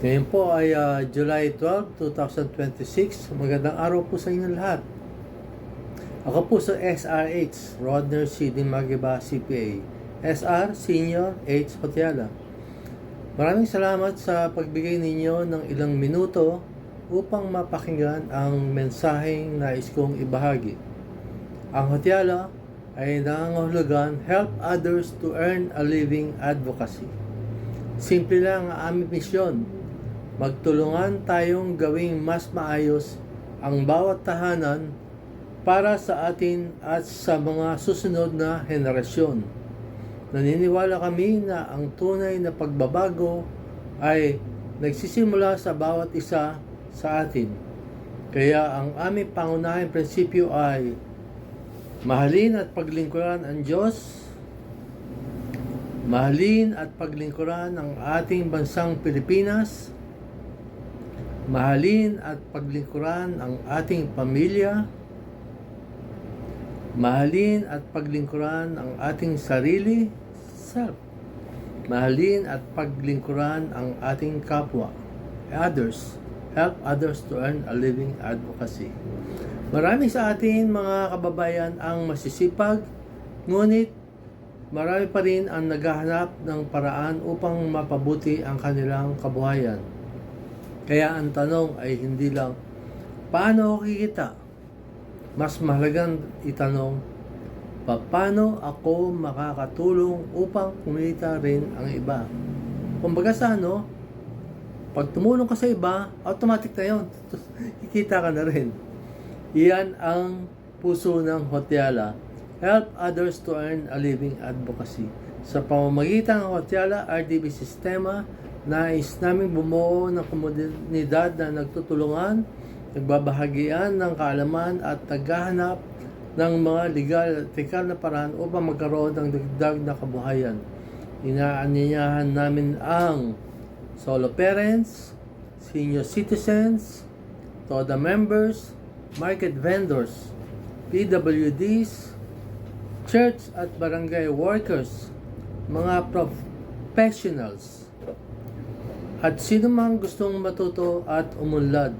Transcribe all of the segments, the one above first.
Ngayon po ay July 12, 2026. Magandang araw po sa inyo lahat. Ako po sa SRH, Rodner C. Magiba, CPA. SR, Senior, H. Hotiala. Maraming salamat sa pagbigay ninyo ng ilang minuto upang mapakinggan ang mensaheng nais kong ibahagi. Ang Hotiala ay nangangahulugan help others to earn a living advocacy. Simple lang ang aming misyon. Magtulungan tayong gawing mas maayos ang bawat tahanan para sa atin at sa mga susunod na henerasyon. Naniniwala kami na ang tunay na pagbabago ay nagsisimula sa bawat isa sa atin. Kaya ang aming pangunahing prinsipyo ay mahalin at paglingkuran ang Diyos, mahalin at paglingkuran ang ating bansang Pilipinas, mahalin at paglingkuran ang ating pamilya, mahalin at paglingkuran ang ating sarili, self, mahalin at paglingkuran ang ating kapwa, others, help others to earn a living advocacy. Marami sa atin mga kababayan ang masisipag, ngunit marami pa rin ang naghahanap ng paraan upang mapabuti ang kanilang kabuhayan. Kaya ang tanong ay hindi lang, paano ako kikita? Mas mahalagang itanong, paano ako makakatulong upang kumita rin ang iba? Kumbaga sa pag tumulong ka sa iba, automatic na yun. Kikita ka na rin. Iyan ang puso ng Hotiala. Help others to earn a living advocacy. Sa pamamagitan ng Hotiala RDB sistema, nais namin bumuo ng komunidad na nagtutulungan, nagbabahagian ng kaalaman at naghahanap ng mga legal at etikal na paraan upang magkaroon ng dagdag na kabuhayan. Inaanyayahan namin ang solo parents, senior citizens, TODA members, market vendors, PWDs, church at barangay workers, mga professionals, at sino mang gustong matuto at umunlad.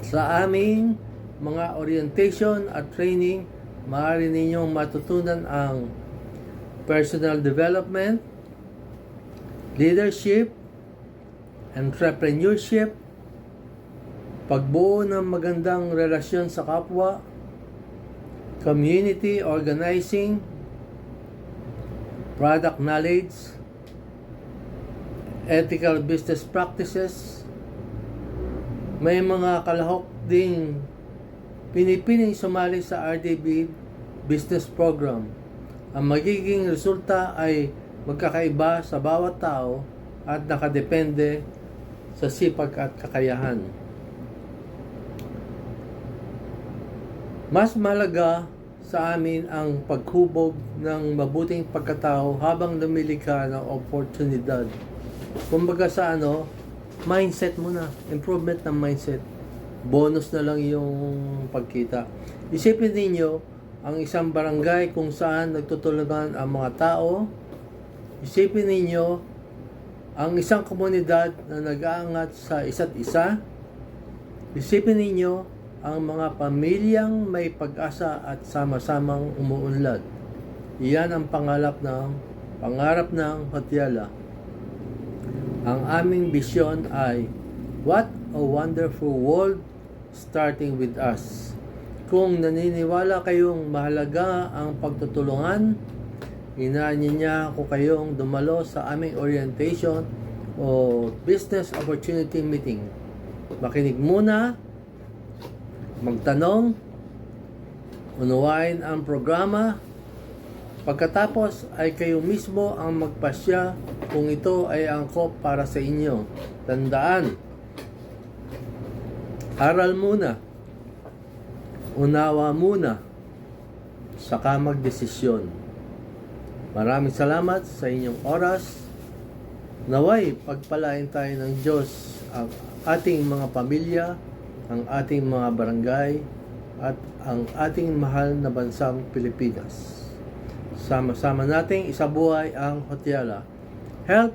Sa aming mga orientation at training, maaari ninyong matutunan ang personal development, leadership, entrepreneurship, pagbuo ng magandang relasyon sa kapwa, community organizing, product knowledge, ethical business practices. May mga kalahok ding pinipiling sumali sa RDB business program. Ang magiging resulta ay magkakaiba sa bawat tao at nakadepende sa sipag at kakayahan. Mas mahalaga sa amin ang paghubog ng mabuting pagkatao habang lumilika ng oportunidad. Kumbaga sa mindset muna, improvement ng mindset. Bonus na lang yung pagkita. Isipin ninyo ang isang barangay kung saan nagtutulungan ang mga tao. Isipin ninyo ang isang komunidad na nag-aangat sa isa't isa. Isipin ninyo ang mga pamilyang may pag-asa at sama-samang umuunlad. Iyan ang pangarap ng Hotiala. Ang aming bisyon ay, what a wonderful world starting with us. Kung naniniwala kayong mahalaga ang pagtutulungan, inaanyaya ko kayong dumalo sa aming orientation o business opportunity meeting. Makinig muna, magtanong, unawain ang programa. Pagkatapos ay kayo mismo ang magpasya kung ito ay angkop para sa inyo. Tandaan, aral muna, unawa muna, saka magdesisyon. Maraming salamat sa inyong oras. Naway pagpalain tayo ng Diyos ang ating mga pamilya, ang ating mga barangay, at ang ating mahal na bansang Pilipinas. Sama-sama nating isabuhay ang Hotiala. Help